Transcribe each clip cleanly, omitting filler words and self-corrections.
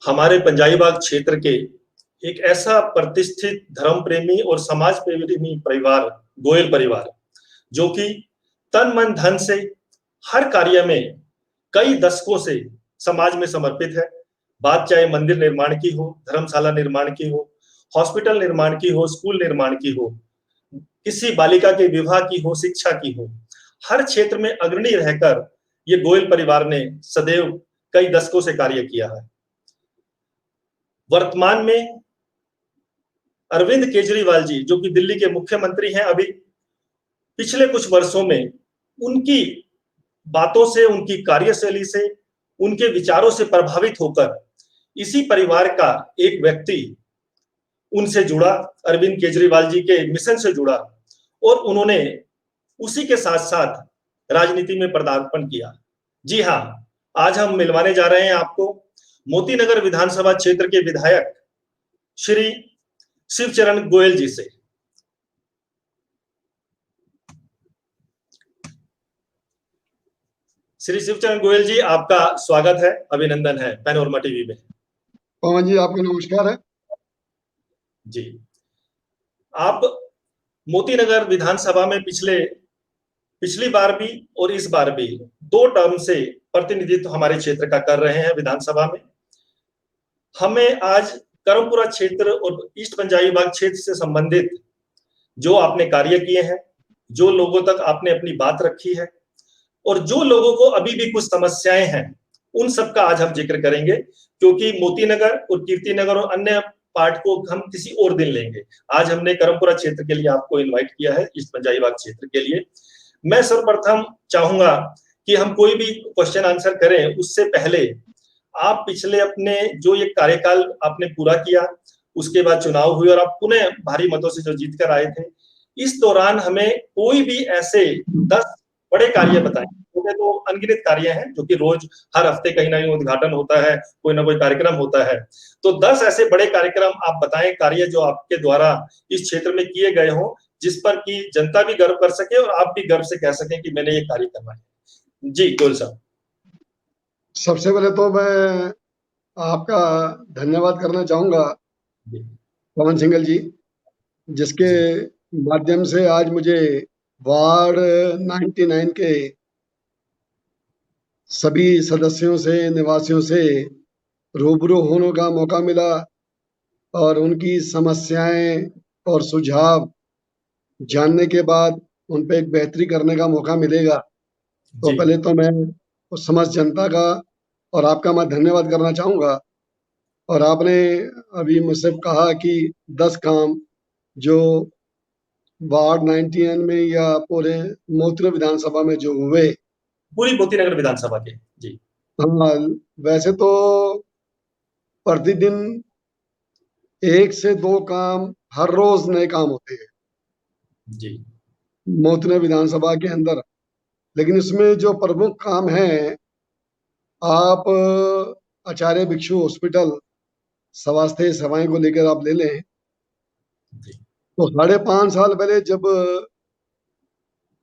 हमारे पंजाबीबाग क्षेत्र के एक ऐसा प्रतिष्ठित धर्म प्रेमी और समाज प्रेमी परिवार गोयल परिवार, जो कि तन मन धन से हर कार्य में कई दशकों से समाज में समर्पित है। बात चाहे मंदिर निर्माण की हो, धर्मशाला निर्माण की हो, हॉस्पिटल निर्माण की हो, स्कूल निर्माण की हो, किसी बालिका के विवाह की हो, शिक्षा की हो, हर क्षेत्र में अग्रणी रहकर ये गोयल परिवार ने सदैव कई दशकों से कार्य किया है। वर्तमान में अरविंद केजरीवाल जी, जो कि दिल्ली के मुख्यमंत्री हैं अभी, पिछले कुछ वर्षों में उनकी बातों से, उनकी कार्यशैली से, उनके विचारों से प्रभावित होकर इसी परिवार का एक व्यक्ति उनसे जुड़ा, अरविंद केजरीवाल जी के मिशन से जुड़ा और उन्होंने उसी के साथ साथ राजनीति में पदार्पण किया। जी हाँ, आज हम मिलवाने जा रहे हैं आपको मोतीनगर विधानसभा क्षेत्र के विधायक श्री शिवचरण गोयल जी से। श्री शिवचरण गोयल जी, आपका स्वागत है, अभिनंदन है पैनोरमा टीवी में। पवन जी, आपको नमस्कार है जी। आप मोतीनगर विधानसभा में पिछली बार भी और इस बार भी 2 टर्म से प्रतिनिधित्व हमारे क्षेत्र का कर रहे हैं विधानसभा में। हमें आज करमपुरा क्षेत्र और ईस्ट पंजाबीबाग क्षेत्र से संबंधित जो आपने कार्य किए हैं, जो लोगों तक आपने अपनी बात रखी है और जो लोगों को अभी भी कुछ समस्याएं हैं, उन सब का आज हम जिक्र करेंगे, क्योंकि मोतीनगर और कीर्तिनगर और अन्य पार्ट को हम किसी और दिन लेंगे। आज हमने करमपुरा क्षेत्र के लिए आपको इनवाइट किया है, ईस्ट पंजाबीबाग क्षेत्र के लिए। मैं सर्वप्रथम चाहूंगा कि हम कोई भी क्वेश्चन आंसर करें उससे पहले आप पिछले अपने जो ये कार्यकाल आपने पूरा किया, उसके बाद चुनाव हुए और आप पुनः भारी मतों से जो जीत कर आए थे, इस दौरान हमें कोई भी ऐसे 10 बड़े कार्य बताएं। तो अनगिनत कार्य हैं जो कि रोज हर हफ्ते कहीं ना कहीं उद्घाटन होता है, कोई ना कोई कार्यक्रम होता है। तो 10 ऐसे बड़े कार्यक्रम आप बताएं, कार्य जो आपके द्वारा इस क्षेत्र में किए गए हों, जिस पर कि जनता भी गर्व कर सके और आप भी गर्व से कह सकें कि मैंने ये कार्य करवाया। जी गोयल साहब। सबसे पहले तो मैं आपका धन्यवाद करना चाहूंगा पवन सिंघल जी, जिसके माध्यम से आज मुझे वार्ड 99 के सभी सदस्यों से, निवासियों से रूबरू होने का मौका मिला और उनकी समस्याएं और सुझाव जानने के बाद उन पे एक बेहतरी करने का मौका मिलेगा। तो पहले तो मैं उस समस्त जनता का और आपका मैं धन्यवाद करना चाहूंगा। और आपने अभी मुझसे कहा कि 10 काम जो वार्ड 99 में या पूरे मोतीनगर विधानसभा में जो हुए, पूरी मोतीनगर विधानसभा के। जी हाँ, वैसे तो प्रतिदिन 1 से 2 काम, हर रोज नए काम होते हैं जी मोतीनगर विधानसभा के अंदर, लेकिन इसमें जो प्रमुख काम है, आप आचार्य भिक्षु हॉस्पिटल स्वास्थ्य सेवाएं को लेकर आप ले लें, तो 5.5 साल पहले जब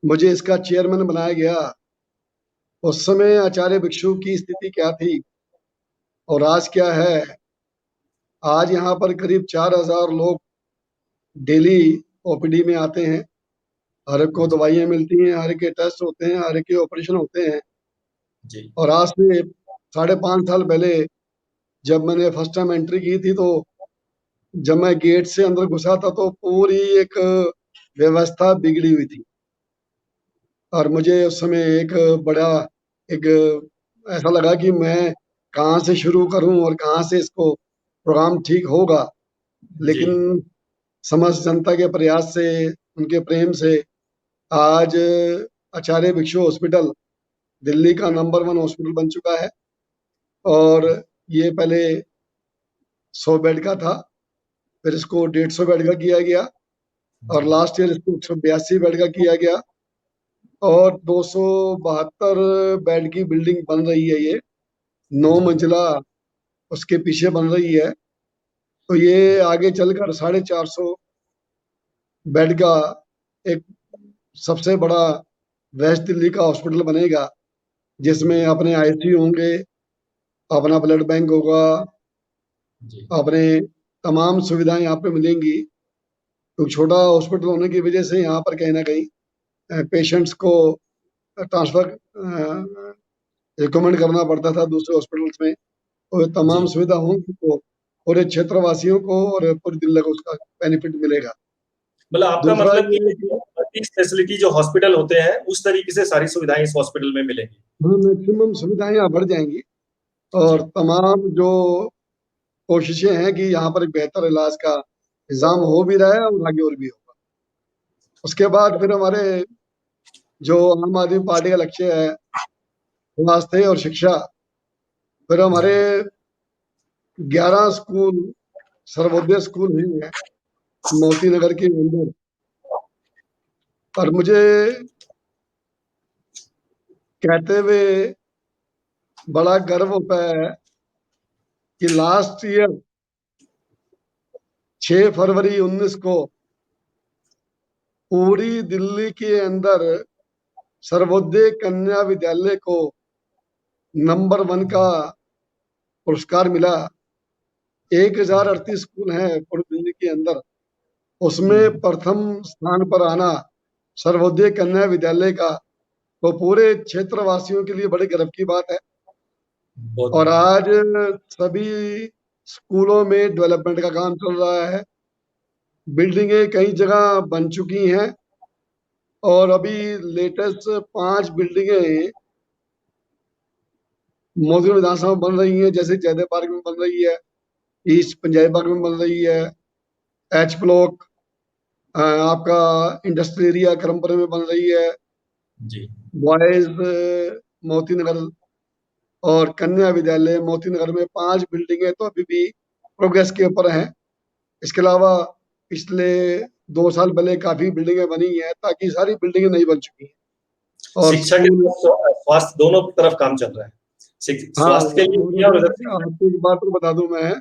मुझे इसका चेयरमैन बनाया गया, उस समय आचार्य भिक्षु की स्थिति क्या थी और आज क्या है। आज यहाँ पर करीब 4,000 लोग डेली ओपीडी में आते हैं, हर एक को दवाइयाँ मिलती हैं, हर एक के टेस्ट होते हैं, हर एक के ऑपरेशन होते हैं। जी और आज से 5.5 साल पहले जब मैंने फर्स्ट टाइम एंट्री की थी, तो जब मैं गेट से अंदर घुसा था तो पूरी एक व्यवस्था बिगड़ी हुई थी और मुझे उस समय एक बड़ा एक ऐसा लगा कि मैं कहाँ से शुरू करूं और कहाँ से इसको प्रोग्राम ठीक होगा। लेकिन समस्त जनता के प्रयास से, उनके प्रेम से आज आचार्य भिक्षु हॉस्पिटल दिल्ली का नंबर 1 हॉस्पिटल बन चुका है। और ये पहले 100 बेड का था, फिर इसको 150 बेड का किया गया और लास्ट ईयर इसको 182 बेड का किया गया और 272 बेड की बिल्डिंग बन रही है। ये 9 मंजिला उसके पीछे बन रही है। तो ये आगे चलकर 450 बेड का एक सबसे बड़ा वेस्ट दिल्ली का हॉस्पिटल बनेगा, जिसमें अपने आईसीयू होंगे, अपना ब्लड बैंक होगा, जी, अपने तमाम सुविधाएं यहाँ पे मिलेंगी। तो छोटा हॉस्पिटल होने की वजह से यहाँ पर कहीं ना कहीं पेशेंट्स को ट्रांसफर रिकमेंड करना पड़ता था दूसरे हॉस्पिटल्स में। और ये तमाम जी। सुविधा होंगी तो पूरे क्षेत्रवासियों को और पूरी दिल्ली को उसका बेनिफिट मिलेगा। मतलब आपका दूसरा मतलब कि ये है कि मल्टी स्पेशलिटी जो हॉस्पिटल होते हैं, उस तरीके से सारी सुविधाएँ इस हॉस्पिटल में मिलेंगी। हाँ, मैक्सिमम सुविधाएं यहाँ बढ़ जाएंगी और जी, तमाम जो कोशिशें हैं कि यहाँ पर एक बेहतर इलाज का इंतजाम हो भी रहा है और आगे और भी होगा। उसके बाद फिर हमारे जो आम आदमी पार्टी का लक्ष्य है स्वास्थ्य और शिक्षा, फिर हमारे जी, 11 स्कूल सर्वोदय स्कूल हैं मोती नगर के अंदर। और मुझे कहते हुए बड़ा गर्व होता है कि लास्ट ईयर 6 फरवरी 19 को पूरी दिल्ली के अंदर सर्वोदय कन्या विद्यालय को नंबर 1 का पुरस्कार मिला। 1038 स्कूल हैं पूरी दिल्ली के अंदर, उसमें हुँ, प्रथम स्थान पर आना सर्वोदय कन्या विद्यालय का तो पूरे क्षेत्रवासियों के लिए बड़े गर्व की बात है। बहुत और बढ़िया। आज सभी स्कूलों में डेवलपमेंट का काम चल रहा है। बिल्डिंगें कई जगह बन चुकी हैं और अभी लेटेस्ट 5 बिल्डिंगें मौजूदा विधानसभा में बन रही हैं, जैसे जयदेव पार्क में बन रही है, ईस्ट पंजाबी बाग में बन रही है, एच ब्लॉक आपका इंडस्ट्रियल एरिया करमपुरे में बन रही है, जी, बॉयज मोती नगर और कन्या विद्यालय मोती नगर में 5 बिल्डिंगें तो अभी भी प्रोग्रेस के ऊपर हैं। इसके अलावा पिछले 2 साल पहले काफी बिल्डिंगें बनी हैं ताकि सारी बिल्डिंगें नहीं बन चुकी हैं और शिक्षा के स्कूल। साथ स्वास्थ्य दोनों तरफ काम चल रहा है। हाँ, स्वास्थ्य के लिए और भी है और उधर शिक्षा। आपको एक बात तो बता दूं मैं,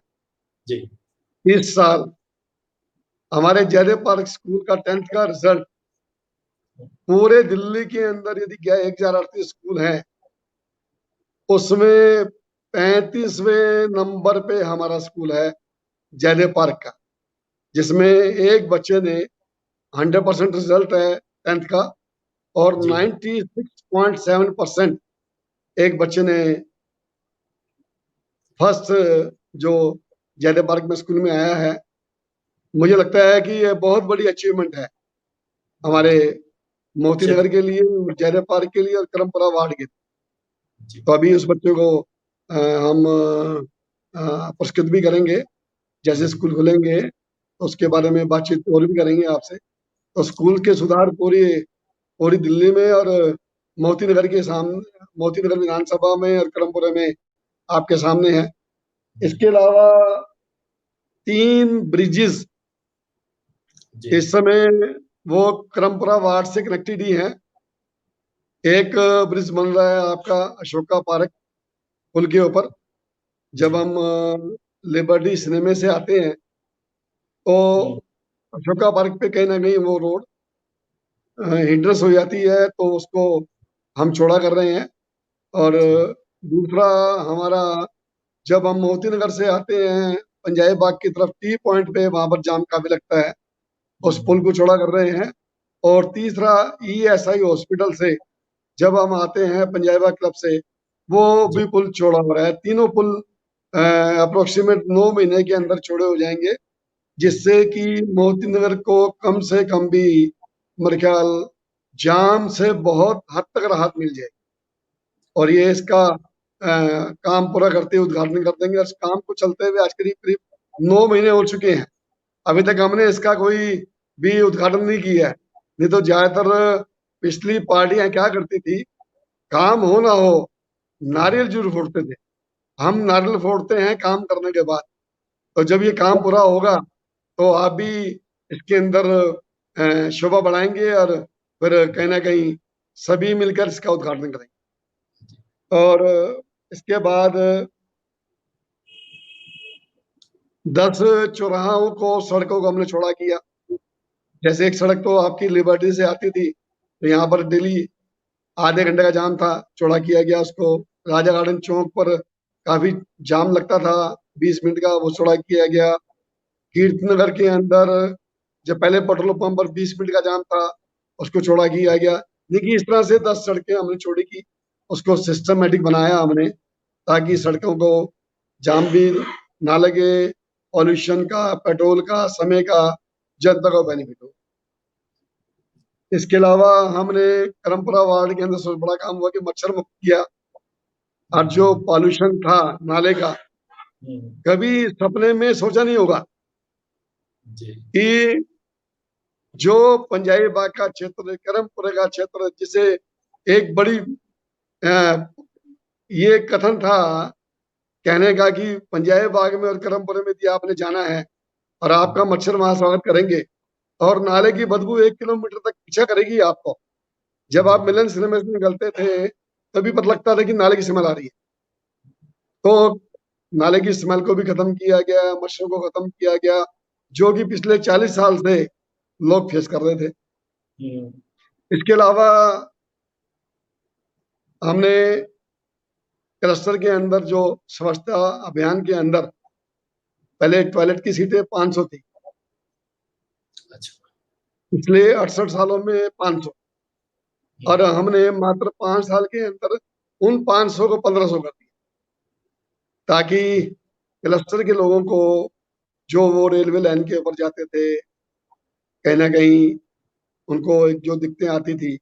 जी, इस साल हमारे जयदेव पार्क स्कूल का 10th का रिजल्ट पूरे दिल्ली के अंदर यदि क्या 1038 स्कूल हैं उसमें 35वें नंबर पे हमारा स्कूल है जयदेव पार्क का, जिसमें एक बच्चे ने 100% रिजल्ट है 10th का और जी, 96.7% एक बच्चे ने फर्स्ट जो जयदेव पार्क में स्कूल में आया है। मुझे लगता है कि ये बहुत बड़ी अचीवमेंट है हमारे मोती क्षेत्र। नगर के लिए और जयदेव पार्क के लिए और करमपुरा वार्ड के लिए। जी, तो अभी उस बच्चे को हम पुरस्कृत भी करेंगे। जैसे जी, स्कूल खुलेंगे तो उसके बारे में बातचीत और भी करेंगे आपसे। तो स्कूल के सुधार पूरी पूरी दिल्ली में और मोती नगर के सामने, मोती नगर विधानसभा में और करमपुरा में आपके सामने है। जी, इसके अलावा 3 ब्रिजेस जी, इस समय वो करमपुरा वार्ड से कनेक्टेड ही है। एक ब्रिज बन रहा है आपका अशोका पार्क पुल के ऊपर। जब जी, हम लिबर्टी सिनेमा से आते हैं तो हुँ, अशोका पार्क पे कहीं ना कहीं वो रोड हिंड्रेस हो जाती है तो उसको हम चौड़ा कर रहे हैं। और जी, दूसरा हमारा जब हम मोती नगर से आते हैं पंजाबी बाग की तरफ टी पॉइंट पे वहां पर जाम काफी लगता है, उस पुल हुँ, को चौड़ा कर रहे हैं। और तीसरा ईएसआई हॉस्पिटल से जब हम आते हैं पंजाबी बाग क्लब से वो जी, भी पुल चौड़ा हो रहा है। तीनों पुल अप्रोक्सीमेट 9 महीने के अंदर चौड़े हो जाएंगे, जिससे कि मोती नगर को कम से कम भी मेरे ख्याल जाम से बहुत हद तक राहत मिल जाएगी। और ये इसका काम पूरा करते हुए उद्घाटन कर देंगे। और इस काम को चलते हुए आज करीब करीब 9 महीने हो चुके हैं, अभी तक हमने इसका कोई भी उद्घाटन नहीं किया है। नहीं तो ज्यादातर पिछली पार्टियां क्या करती थी, काम हो ना हो हुँ। नारियल जरूर फोड़ते थे। हम नारियल फोड़ते हैं काम करने के बाद। तो जब ये काम पूरा होगा तो आप भी इसके अंदर शोभा बढ़ाएंगे और फिर कहीं ना कहीं सभी मिलकर इसका उद्घाटन करेंगे। और इसके बाद 10 चौराहों को सड़कों को हमने चौड़ा किया। जैसे एक सड़क तो आपकी लिबर्टी से आती थी तो यहाँ पर डेली आधे घंटे का जाम था, चौड़ा किया गया उसको। राजा गार्डन चौक पर काफी जाम लगता था, 20 मिनट का वो चौड़ा किया गया। कीर्तनगर के अंदर जब पहले पेट्रोल पंप पर 20 मिनट का जाम था, उसको चौड़ा किया गया। देखिए, इस तरह से 10 सड़कें हमने चौड़ी की, उसको सिस्टमेटिक बनाया हमने, ताकि सड़कों को जाम भी ना लगे, पॉल्यूशन का, पेट्रोल का, समय का जनता को बेनिफिट हो। इसके अलावा हमने करमपुरा वार्ड के अंदर सबसे बड़ा काम हुआ कि मच्छर मुक्त किया। और जो पॉल्यूशन था नाले का, कभी सपने में सोचा नहीं होगा कि जो पंजाबी बाग का क्षेत्र, करमपुरे का क्षेत्र, जिसे एक बड़ी ये कथन था कहने का कि पंजाबी बाग में और करमपुरे में भी आपने जाना है और आपका मच्छर वहां स्वागत करेंगे, और नाले की बदबू 1 किलोमीटर तक पीछा करेगी आपको। जब आप मिलन सिनेमा से निकलते थे तभी पता लगता था कि नाले की स्मेल आ रही है। तो नाले की स्मेल को भी खत्म किया गया, मच्छरों को खत्म किया गया, जो कि पिछले 40 साल से लोग फेस कर रहे थे। इसके अलावा हमने क्लस्टर के अंदर जो स्वच्छता अभियान के अंदर पहले टॉयलेट की सीटें 500 थी, पिछले 68 सालों में 500, और हमने मात्र 5 साल के अंदर उन 500 को 1500 कर दिया, ताकि क्लस्टर के लोगों को जो वो रेलवे लाइन के ऊपर जाते थे, कहीं ना कहीं उनको जो दिक्कतें आती थी,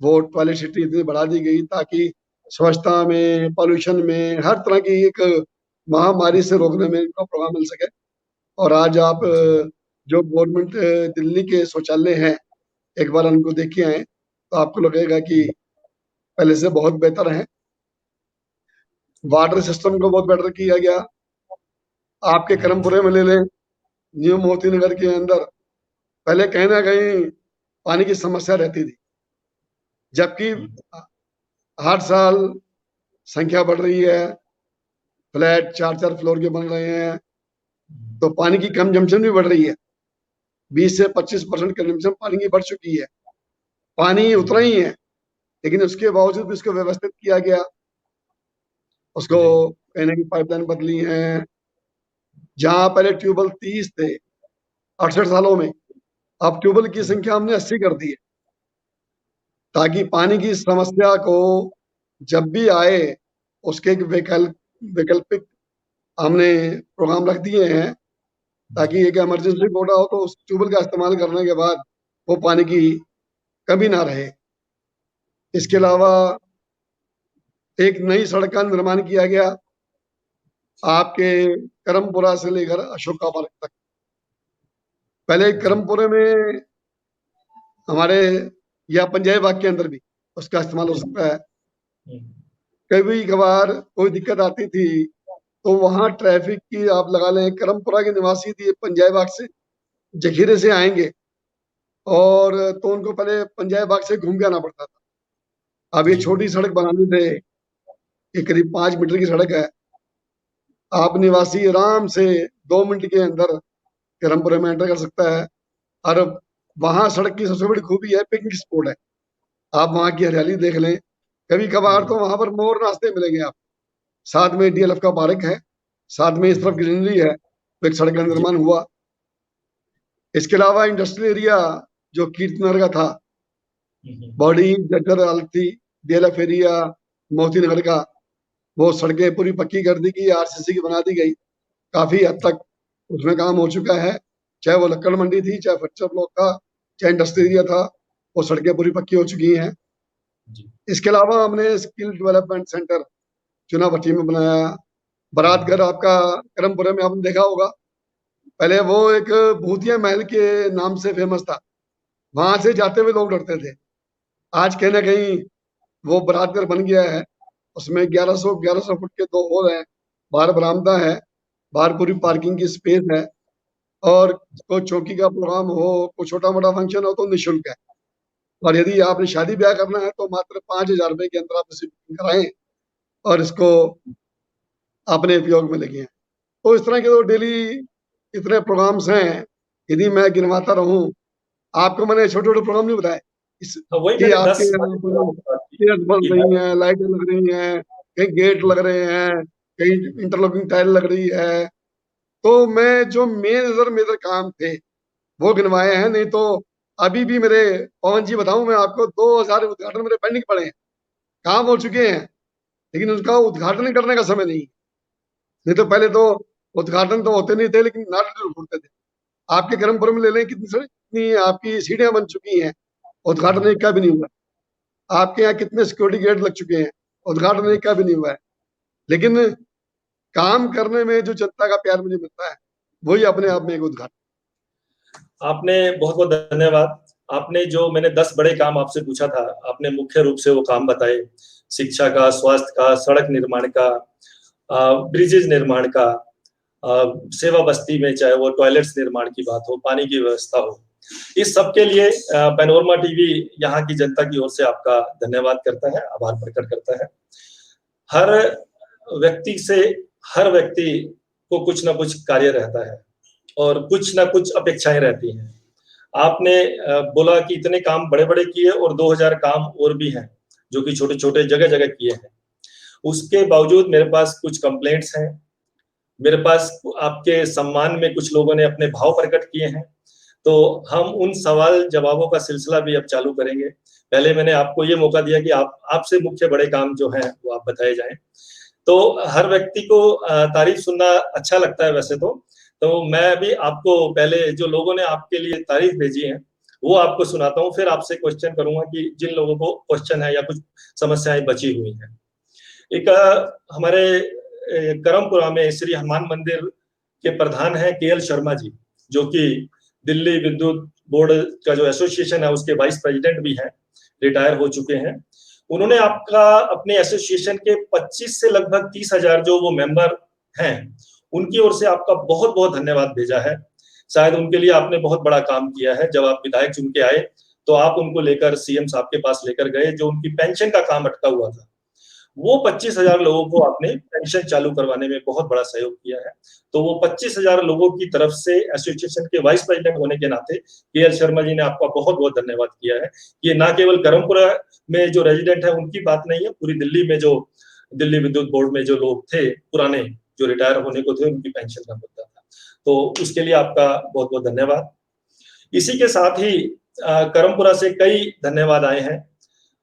वो टॉयलेट सिटी इतनी बढ़ा दी गई ताकि स्वच्छता में, पॉल्यूशन में, हर तरह की एक महामारी से रोकने में इनको प्रभाव मिल सके। और आज आप जो गवर्नमेंट दिल्ली के शौचालय हैं, एक बार उनको देखिए आए तो आपको लगेगा कि पहले से बहुत बेहतर है। वाटर सिस्टम को बहुत बेटर किया गया। आपके करमपुरे में ले लें, न्यू मोती नगर के अंदर पहले कहीं ना कहीं पानी की समस्या रहती थी, जबकि हर साल संख्या बढ़ रही है, फ्लैट 4-4 फ्लोर के बन रहे हैं, तो पानी की कंजम्पशन भी बढ़ रही है। 20 से 25% कंजम्पशन पानी की बढ़ चुकी है। पानी उतना ही है, लेकिन उसके बावजूद भी उसको व्यवस्थित किया गया, उसको कहने की पाइपलाइन बदली है। जहां पहले ट्यूबवेल 30 थे 68 सालों में, अब ट्यूबवेल की संख्या हमने 80 कर दी है, ताकि पानी की समस्या को जब भी आए उसके एक वैकल्पिक हमने प्रोग्राम रख दिए हैं, ताकि एक इमरजेंसी कोटा हो तो उस ट्यूबवेल का इस्तेमाल करने के बाद वो पानी की कमी ना रहे। इसके अलावा एक नई सड़क का निर्माण किया गया आपके करमपुरा से लेकर अशोका पार्क तक। पहले करमपुरे में हमारे या पंजाबी बाग के अंदर भी उसका इस्तेमाल हो सकता है। कभी कभार कोई दिक्कत आती थी तो वहां ट्रैफिक की आप लगा लें, करमपुरा के निवासी थी पंजाबी बाग से जखीरे से आएंगे, और तो उनको पहले पंजाबी बाग से घूम के आना पड़ता था। अब ये छोटी सड़क बनाने से, ये करीब 5 मीटर की सड़क है, आप निवासी आराम से 2 मिनट के अंदर करमपुरे में एंटर कर सकता है। और वहां सड़क की सबसे बड़ी खूबी है, पिकनिक स्पॉट है, आप वहां की हरियाली देख लें। कभी कभार तो वहां पर मोर नाचते मिलेंगे आप, साथ में डीएलएफ का पार्क है, साथ में इस तरफ ग्रीनरी है, तो एक सड़क का निर्माण हुआ। इसके अलावा इंडस्ट्रियल एरिया जो कीर्तनगर का था, बॉडी जटर आलती डीएलएफ एरिया मोती नगर का, वो सड़कें पूरी पक्की कर दी गई, आरसीसी की बना दी गई, काफी हद तक उसमें काम हो चुका है। चाहे वो लक्कड़ मंडी थी, चाहे फर्नीचर ब्लॉक था, चाहे इंडस्ट्री एरिया था, वो सड़कें पूरी पक्की हो चुकी हैं। इसके अलावा हमने स्किल डेवलपमेंट सेंटर चुनाभट्टी में बनाया। बारातघर आपका करमपुरे में आपने देखा होगा, पहले वो एक भूतिया महल के नाम से फेमस था, वहां से जाते हुए लोग डरते थे। आज कहीं ना कहीं वो बारातघर बन गया है, उसमें 1100 फुट के 2 हॉल हैं, बाहर बरामदा है, बाहर पूरी पार्किंग की स्पेस है, और कोई चौकी का प्रोग्राम हो, कोई छोटा मोटा फंक्शन हो तो निःशुल्क है। और यदि आपने शादी ब्याह करना है तो मात्र 5,000 रुपए के अंदर आप इसे बुकिंग कराएं और इसको अपने उपयोग में लगे। तो इस तरह के तो डेली इतने प्रोग्राम्स हैं, यदि मैं गिनवाता रहूं, आपको मैंने छोटे छोटे प्रोग्राम नहीं बताए कि आपके यहाँ चेयर्स बन रही हैं, लाइटें लग रही हैं, कहीं गेट लग रहे हैं, कहीं इंटरलॉकिंग टाइल लग रही है। तो मैं जो मेजर काम थे वो गिनवाए हैं, नहीं तो अभी भी मेरे, पवन जी बताऊं मैं आपको, 2000 उद्घाटन मेरे पेंडिंग पड़े हैं। काम हो चुके हैं लेकिन उसका उद्घाटन करने का समय नहीं। नहीं तो पहले तो उद्घाटन तो होते नहीं थे लेकिन नाटक जरूर फूटते थे। आपके कर्मपुर में ले लें, कितनी आपकी सीढ़ियां बन चुकी हैं, उद्घाटन एक का भी नहीं हुआ। आपके यहाँ कितने सिक्योरिटी गेट लग चुके हैं, उद्घाटन एक का भी नहीं हुआ है। लेकिन काम करने में जो जनता का प्यार मुझे मिलता है वही अपने आप में एक उद्घाटन। आपने बहुत बहुत धन्यवाद। आपने जो मैंने 10 बड़े काम आपसे पूछा था, आपने मुख्य रूप से वो काम बताए, शिक्षा का, स्वास्थ्य का, सड़क निर्माण का, ब्रिजेज निर्माण का, सेवा बस्ती में चाहे वो टॉयलेट्स निर्माण की बात हो, पानी की व्यवस्था हो, इस सब के लिए पैनोरमा टीवी यहाँ की जनता की ओर से आपका धन्यवाद करता है, आभार प्रकट करता है। हर व्यक्ति से हर व्यक्ति को कुछ ना कुछ कार्य रहता है और कुछ ना कुछ अपेक्षाएं रहती हैं। आपने बोला कि इतने काम बड़े-बड़े किए और 2000 काम और भी हैं, जो कि छोटे-छोटे जगह-जगह किए हैं। उसके बावजूद मेरे पास कुछ कंप्लेंट्स हैं। मेरे पास आपके सम्मान में कुछ लोगों ने अपने भाव प्रकट किए हैं। तो हम उन सवाल जवाबों का सिलसिला भी अब चालू करेंगे। पहले मैंने आपको ये मौका दिया कि आपसे मुख्य बड़े काम जो हैं वो आप बताए जाएँ। तो हर व्यक्ति को तारीफ सुनना अच्छा लगता है वैसे तो मैं भी आपको पहले जो लोगों ने आपके लिए तारीफ भेजी है वो आपको सुनाता हूँ, फिर आपसे क्वेश्चन करूंगा कि जिन लोगों को क्वेश्चन है या कुछ समस्याएं बची हुई हैं। एक हमारे करमपुरा में श्री हनुमान मंदिर के प्रधान है केएल शर्मा जी, जो कि दिल्ली विद्युत बोर्ड का जो एसोसिएशन है उसके वाइस प्रेसिडेंट भी हैं, रिटायर हो चुके हैं। उन्होंने आपका अपने एसोसिएशन के 25 से लगभग 30,000 जो वो मेंबर हैं उनकी ओर से आपका बहुत बहुत धन्यवाद भेजा है। शायद उनके लिए आपने बहुत बड़ा काम किया है। जब आप विधायक चुन के आए तो आप उनको लेकर सीएम साहब के पास लेकर गए, जो उनकी पेंशन का काम अटका हुआ था वो 25,000 लोगों को आपने पेंशन चालू करवाने में बहुत बड़ा सहयोग किया है। तो वो 25,000 लोगों की तरफ से एसोसिएशन के वाइस प्रेसिडेंट होने के नाते केएल शर्मा जी ने आपका बहुत बहुत धन्यवाद किया है। ये ना केवल करमपुरा में जो रेजिडेंट है उनकी बात नहीं है, पूरी दिल्ली में जो दिल्ली विद्युत बोर्ड में जो लोग थे पुराने, जो रिटायर होने को थे, उनकी पेंशन का मुद्दा था। तो उसके लिए आपका बहुत बहुत धन्यवाद। इसी के साथ ही करमपुरा से कई धन्यवाद आए हैं।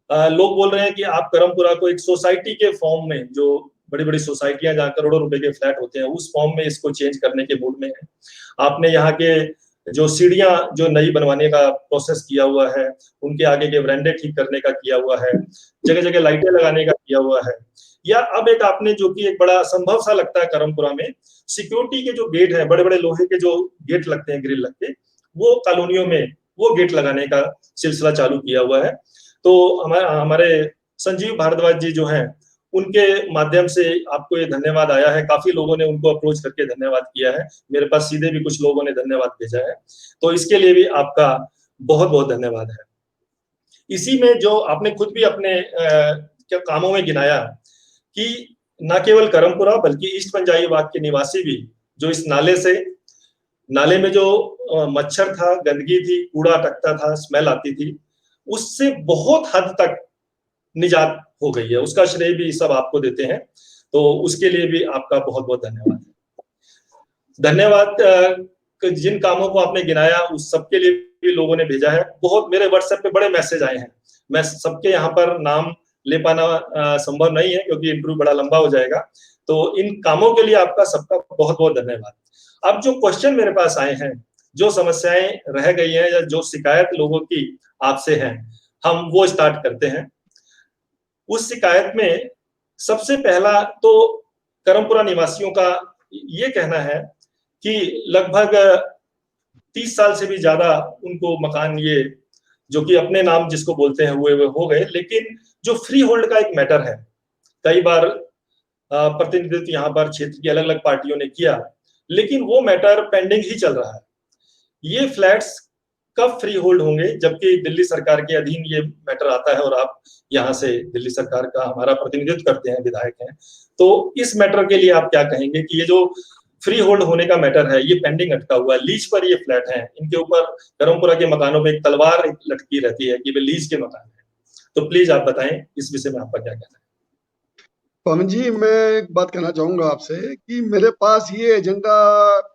लोग बोल रहे हैं कि आप करमपुरा को एक सोसाइटी के फॉर्म में, जो बड़ी-बड़ी सोसाइटियां जहां करोड़ों रुपए के फ्लैट होते हैं, उस फॉर्म में इसको चेंज करने के मूड में है। आपने यहाँ के जो सीढ़ियां जो नई बनवाने का प्रोसेस किया हुआ है, उनके आगे के वरांडे ठीक करने का किया हुआ है, जगह-जगह लाइटें लगाने का किया हुआ है, या अब एक आपने जो कि एक बड़ा असंभव सा लगता है करमपुरा में, सिक्योरिटी के जो गेट हैं, बड़े-बड़े लोहे के जो गेट लगते हैं, ग्रिल लगते, वो कॉलोनियों में वो गेट लगाने का सिलसिला चालू किया हुआ है। तो हमारे संजीव भारद्वाज जी जो हैं उनके माध्यम से आपको ये धन्यवाद आया है। काफी लोगों ने उनको अप्रोच करके धन्यवाद किया है। मेरे पास सीधे भी कुछ लोगों ने धन्यवाद भेजा है, तो इसके लिए भी आपका बहुत बहुत धन्यवाद है। इसी में जो आपने खुद भी अपने क्या कामों में गिनाया कि न केवल करमपुरा बल्कि ईस्ट पंजाई बाग के निवासी भी जो इस नाले में जो मच्छर था, गंदगी थी, कूड़ा अटकता था, स्मेल आती थी, उससे बहुत हद तक निजात हो गई है। उसका श्रेय भी सब आपको देते हैं, तो उसके लिए भी आपका बहुत बहुत धन्यवाद। धन्यवाद जिन कामों को आपने गिनाया उस सबके लिए भी लोगों ने भेजा है। बहुत मेरे व्हाट्सएप पे बड़े मैसेज आए हैं, मैं सबके यहाँ पर नाम ले पाना संभव नहीं है क्योंकि इंटरव्यू बड़ा लंबा हो जाएगा। तो इन कामों के लिए आपका सबका बहुत बहुत धन्यवाद। अब जो क्वेश्चन मेरे पास आए हैं, जो समस्याएं रह गई हैं या जो शिकायत लोगों की आपसे हैं, हम वो स्टार्ट करते हैं। उस शिकायत में सबसे पहला तो करमपुरा निवासियों का ये कहना है कि लगभग 30 साल से भी ज्यादा उनको मकान, ये जो कि अपने नाम जिसको बोलते हैं हुए हो गए, लेकिन जो फ्री होल्ड का एक मैटर है, कई बार प्रतिनिधित्व यहाँ पर क्षेत्र की अलग अलग पार्टियों ने किया, लेकिन वो मैटर पेंडिंग ही चल रहा है। ये फ्लैट्स कब फ्री होल्ड होंगे, जबकि दिल्ली सरकार के अधीन ये मैटर आता है और आप यहाँ से दिल्ली सरकार का हमारा प्रतिनिधित्व करते हैं, विधायक हैं, तो इस मैटर के लिए आप क्या कहेंगे कि ये जो फ्री होल्ड होने का मैटर है ये पेंडिंग अटका हुआ है, लीज पर ये फ्लैट है, इनके ऊपर करमपुरा के मकानों में एक तलवार लटकी रहती है कि वे लीज के मकान है, तो प्लीज आप बताएं इस विषय में आपका क्या कहना है। पवन जी, मैं एक बात कहना चाहूंगा आपसे कि मेरे पास ये एजेंडा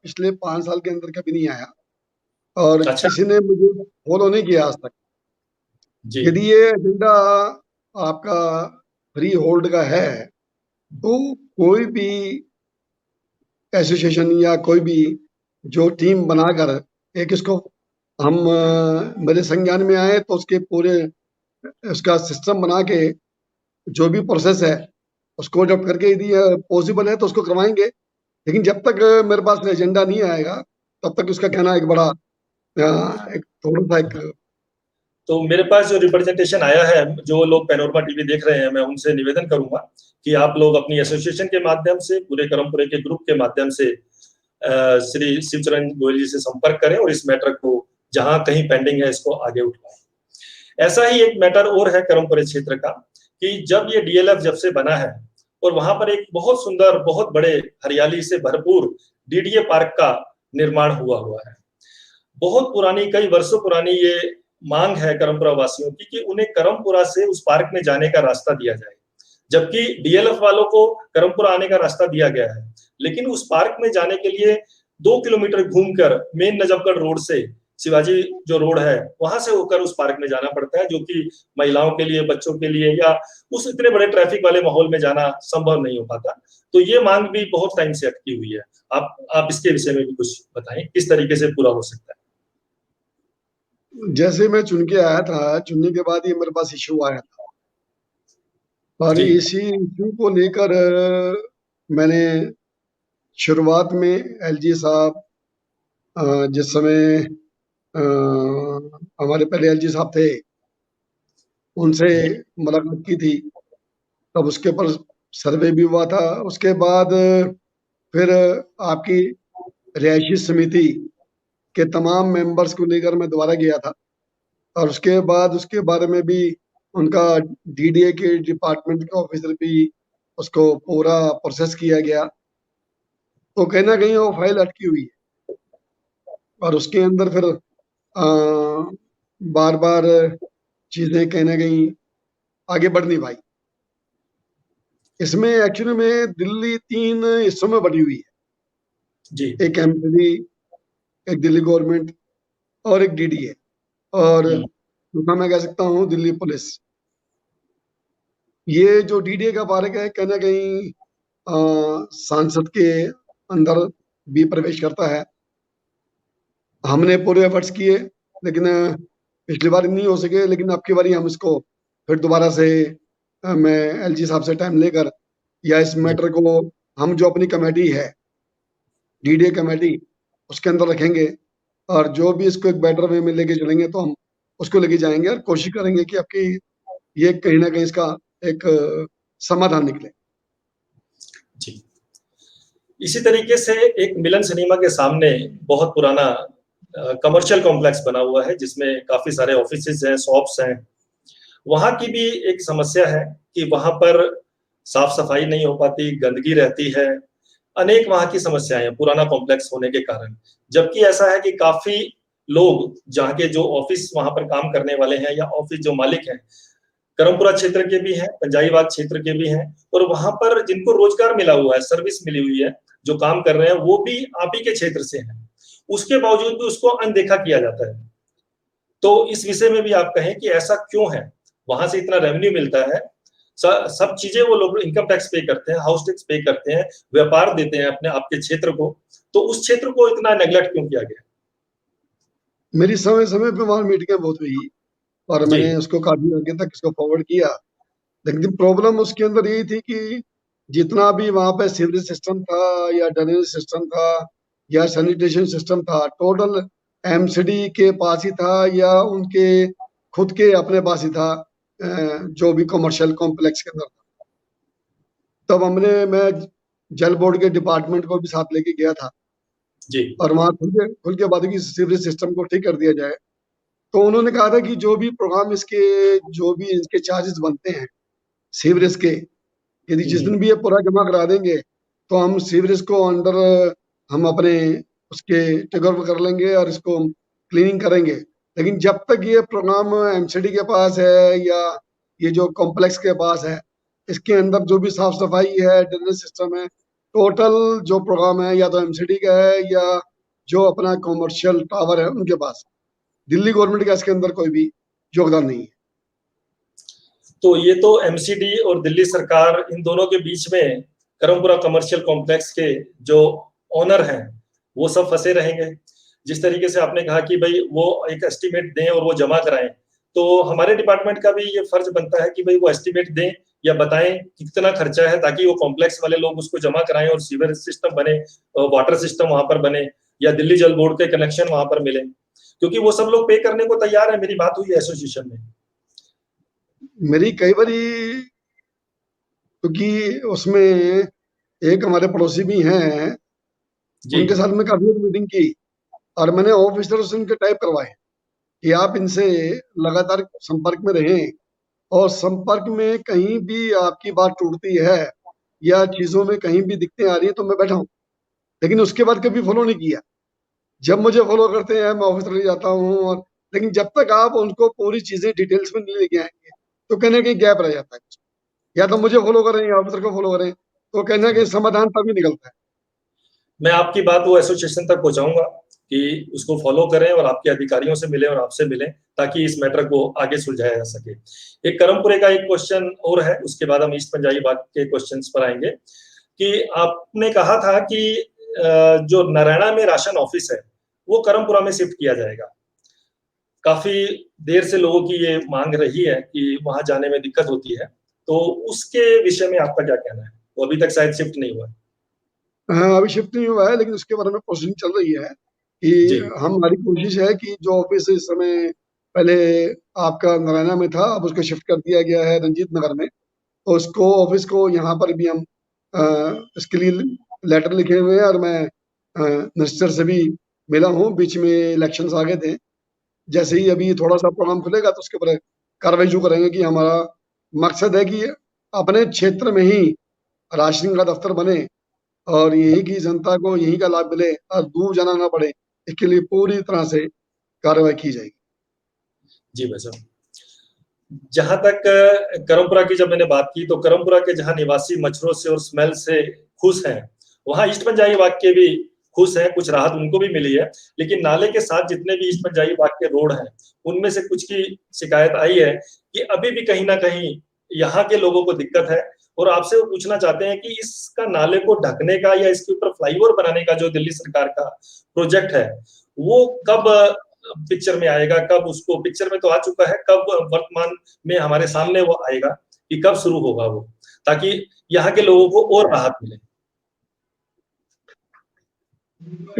पिछले 5 साल के अंदर कभी नहीं आया और अच्छा। किसी ने मुझे फॉलो नहीं किया आज तक। जी। यदि ये एजेंडा आपका फ्री होल्ड का है तो कोई भी एसोसिएशन या कोई भी जो टीम बनाकर एक इसको हम मेरे संज्ञान में आए तो उसके पूरे उसका सिस्टम बना के जो भी प्रोसेस है उसको अडॉप्ट करके यदि पॉसिबल है तो उसको करवाएंगे। लेकिन जब तक मेरे पास एजेंडा नहीं आएगा तब तक उसका कहना एक बड़ा एक थोड़ा सा एक तो मेरे पास जो रिप्रेजेंटेशन आया है, जो लोग पैनोरमा टीवी देख रहे हैं, मैं उनसे निवेदन करूंगा कि आप लोग अपनी एसोसिएशन के माध्यम से, पूरे करमपुरे के ग्रुप के माध्यम से श्री शिवचरण गोयल जी से संपर्क करें और इस मैटर को जहां कहीं पेंडिंग है इसको आगे उठाएं। ऐसा ही एक मैटर और है करमपुरे क्षेत्र का कि जब ये डीएलएफ जब से बना है और वहां पर एक बहुत सुंदर, बहुत बड़े हरियाली से भरपूर डीडीए पार्क का निर्माण हुआ है। बहुत पुरानी, कई वर्षों पुरानी ये मांग है करमपुरा वासियों की कि उन्हें करमपुरा से उस पार्क में जाने का रास्ता दिया जाए। जबकि डीएलएफ वालों को करमपुरा आने का रास्ता दिया गया है, लेकिन उस पार्क में जाने के लिए 2 किलोमीटर घूमकर मेन नजफगढ़ रोड से, शिवाजी जो रोड है वहां से होकर उस पार्क में जाना पड़ता है, जो कि महिलाओं के लिए, बच्चों के लिए या उस इतने बड़े ट्रैफिक वाले माहौल में जाना संभव नहीं हो पाता। तो ये मांग भी बहुत टाइम से अटकी हुई है। आप इसके विषय में भी कुछ बताएं, किस तरीके से पूरा हो सकता है। जैसे मैं चुन के आया था, चुनने के बाद ये मेरे पास इशू आया था और जी। इसी इशू को लेकर मैंने शुरुआत में एलजी साहब जिस समय अ, हमारे पहले एलजी साहब थे उनसे जी। मुलाकात की थी। तब उसके ऊपर सर्वे भी हुआ था। उसके बाद फिर आपकी रिहायशी समिति के तमाम मेंबर्स को लेकर मैं दोबारा गया था और उसके बाद उसके बारे में भी उनका डीडीए के डिपार्टमेंट के ऑफिसर भी उसको पूरा प्रोसेस किया गया। तो कहीं ना कहीं वो फाइल अटकी हुई है और उसके अंदर फिर बार बार चीजें कहीं ना कहीं आगे बढ़ नहीं पाई। इसमें एक्चुअली में दिल्ली 3 हिस्सों में बटी हुई जी। है, एक एमपी, एक दिल्ली गवर्नमेंट और एक डीडीए और हम्म। दूसरा मैं कह सकता हूँ दिल्ली पुलिस। ये जो डीडीए का पार्क है कहीं ना कहीं सांसद के अंदर भी प्रवेश करता है। हमने पूरे एफर्ट्स किए लेकिन पिछली बार नहीं हो सके, लेकिन अब की बारी हम इसको फिर दोबारा से मैं एलजी साहब से टाइम लेकर या इस जी। मैटर को हम जो अपनी कमेटी है डीडीए कमेटी उसके अंदर रखेंगे और जो भी इसको एक बेटर वे में लेके चलेंगे तो हम उसको लेके जाएंगे और कोशिश करेंगे कि आपकी ये कहीं ना कहीं इसका एक समाधान निकले। जी। इसी तरीके से एक मिलन सिनेमा के सामने बहुत पुराना कमर्शियल कॉम्प्लेक्स बना हुआ है, जिसमें काफी सारे ऑफिसेज हैं, शॉप्स हैं। वहां की भी एक समस्या है कि वहां पर साफ सफाई नहीं हो पाती, गंदगी रहती है। अनेक वहां की समस्याएं हैं पुराना कॉम्प्लेक्स होने के कारण। जबकि ऐसा है कि काफी लोग जहाँ के जो ऑफिस वहां पर काम करने वाले हैं या ऑफिस जो मालिक हैं, करमपुरा क्षेत्र के भी हैं, पंजाईबाग क्षेत्र के भी हैं, और वहां पर जिनको रोजगार मिला हुआ है, सर्विस मिली हुई है, जो काम कर रहे हैं, वो भी आप ही के क्षेत्र से हैं। उसके बावजूद भी उसको अनदेखा किया जाता है। तो इस विषय में भी आप कहें कि ऐसा क्यों है? वहां से इतना रेवेन्यू मिलता है, सब चीजें वो लोग इनकम टैक्स पे करते हैं, हाउस टैक्स पे करते हैं, व्यापार देते हैं अपने आपके क्षेत्र को, तो उस क्षेत्र को इतना नेग्लेक्ट क्यों किया गया? मेरी समय समय पे वहाँ मीटिंगें बहुत हुई और जी। मैंने उसको काफी आगे तक इसको फॉरवर्ड किया। लेकिन प्रॉब्लम उसके अंदर यही थी कि जितना भी वहां पे सीवरेज सिस्टम था या ड्रेनेज सिस्टम था या सैनिटेशन सिस्टम था, टोटल एमसीडी के पास ही था या उनके खुद के अपने पास ही था, जो भी कमर्शियल कॉम्प्लेक्स के अंदर था। तब मैं जल बोर्ड के डिपार्टमेंट को भी साथ लेके गया था जी। और वहां खुल के बात की सीवरेज सिस्टम को ठीक कर दिया जाए। तो उन्होंने कहा था कि जो भी प्रोग्राम इसके जो भी इसके चार्जेस बनते हैं सीवरेज के, यदि जिस हम्म। दिन भी ये पूरा जमा करा देंगे तो हम सीवरेज को अंडर हम अपने उसके टेक ओवर कर लेंगे और इसको क्लीनिंग करेंगे। लेकिन जब तक ये प्रोग्राम एमसीडी के पास है या ये जो कॉम्प्लेक्स के पास है इसके अंदर जो भी साफ सफाई है, ड्रेनेज सिस्टम है, टोटल जो प्रोग्राम है या तो एमसीडी का है या जो अपना कॉमर्शियल टावर है उनके पास। दिल्ली गवर्नमेंट का इसके अंदर कोई भी योगदान नहीं है। तो ये तो एमसीडी और दिल्ली सरकार इन दोनों के बीच में करमपुरा कमर्शियल कॉम्प्लेक्स के जो ओनर हैं वो सब फंसे रहेंगे। जिस तरीके से आपने कहा कि भाई वो एक एस्टिमेट दें और वो जमा कराएं, तो हमारे डिपार्टमेंट का भी ये फर्ज बनता है कि भाई वो एस्टिमेट दें या बताएं कितना खर्चा है, ताकि वो कॉम्प्लेक्स वाले लोग उसको जमा कराएं और सीवर सिस्टम बने, वाटर सिस्टम वहां पर बने या दिल्ली जल बोर्ड के कनेक्शन वहां पर मिले, क्योंकि वो सब लोग पे करने को तैयार है। मेरी बात हुई एसोसिएशन में। मेरी कई बारी, क्योंकि उसमें एक हमारे पड़ोसी भी हैं, जी उनके साथ में काफी मीटिंग की और मैंने ऑफिसर से उनके टाइप करवाए कि आप इनसे लगातार संपर्क में रहें और संपर्क में कहीं भी आपकी बात टूटती है या चीजों में कहीं भी दिक्कतें आ रही है तो मैं बैठा हूँ। लेकिन उसके बाद कभी फॉलो नहीं किया। जब मुझे फॉलो करते हैं मैं ऑफिस ले जाता हूँ और लेकिन जब तक आप उनको पूरी चीजें डिटेल्स में नहीं लेके आएंगे तो कहीं ना कहीं गैप रह जाता है। या तो मुझे फॉलो करें या ऑफिसर को फॉलो करें, तो कहीं ना कहीं समाधान तभी निकलता है। मैं आपकी बात वो एसोसिएशन तक पहुंचाऊंगा कि उसको फॉलो करें और आपके अधिकारियों से मिलें और आपसे मिलें, ताकि इस मैटर को आगे सुलझाया जा सके। एक करमपुरे का एक क्वेश्चन और है, उसके बाद हम ईस्ट पंजाबी बाग के क्वेश्चंस पर आएंगे। कि आपने कहा था कि जो नारायणा में राशन ऑफिस है वो करमपुरा में शिफ्ट किया जाएगा। काफी देर से लोगों की ये मांग रही है कि वहां जाने में दिक्कत होती है, तो उसके विषय में आपका क्या कहना है? वो अभी तक शायद शिफ्ट नहीं हुआ है। हाँ, अभी शिफ्ट नहीं हुआ है लेकिन उसके बारे में प्रोसीडिंग चल रही है कि जी हमारी कोशिश है कि जो ऑफिस इस समय पहले आपका नारायणा में था अब उसको शिफ्ट कर दिया गया है रंजीत नगर में, तो उसको ऑफिस को यहाँ पर भी हम इसके लिए लेटर लिखे हुए हैं और मैं मिनिस्टर से भी मिला हूँ। बीच में इलेक्शंस आ गए थे, जैसे ही अभी थोड़ा सा प्रोग्राम खुलेगा तो उसके ऊपर कार्रवाई जो करेंगे कि हमारा मकसद है कि अपने क्षेत्र में ही राशन का दफ्तर बने और यही की जनता को यही का लाभ मिले और दूर जाना ना पड़े। इसके लिए पूरी तरह से कार्रवाई की जाएगी। जी भाई साहब, जहां तक करमपुरा की जब मैंने बात की, तो करमपुरा के जहां निवासी मच्छरों से और स्मेल से खुश हैं, वहां ईस्ट पंजाबी बाग के भी खुश हैं, कुछ राहत उनको भी मिली है। लेकिन नाले के साथ जितने भी ईस्ट पंजाबी बाग के रोड हैं, उनमें से कुछ की शिकायत आई है कि अभी भी कहीं ना कहीं यहाँ के लोगों को दिक्कत है। और आपसे वो पूछना चाहते हैं कि इसका नाले को ढकने का या इसके ऊपर फ्लाईओवर बनाने का जो दिल्ली सरकार का प्रोजेक्ट है, वो कब पिक्चर में आएगा? कब उसको, पिक्चर में तो आ चुका है, कब वर्तमान में हमारे सामने वो आएगा कि कब शुरू होगा वो, ताकि यहाँ के लोगों को और राहत मिले?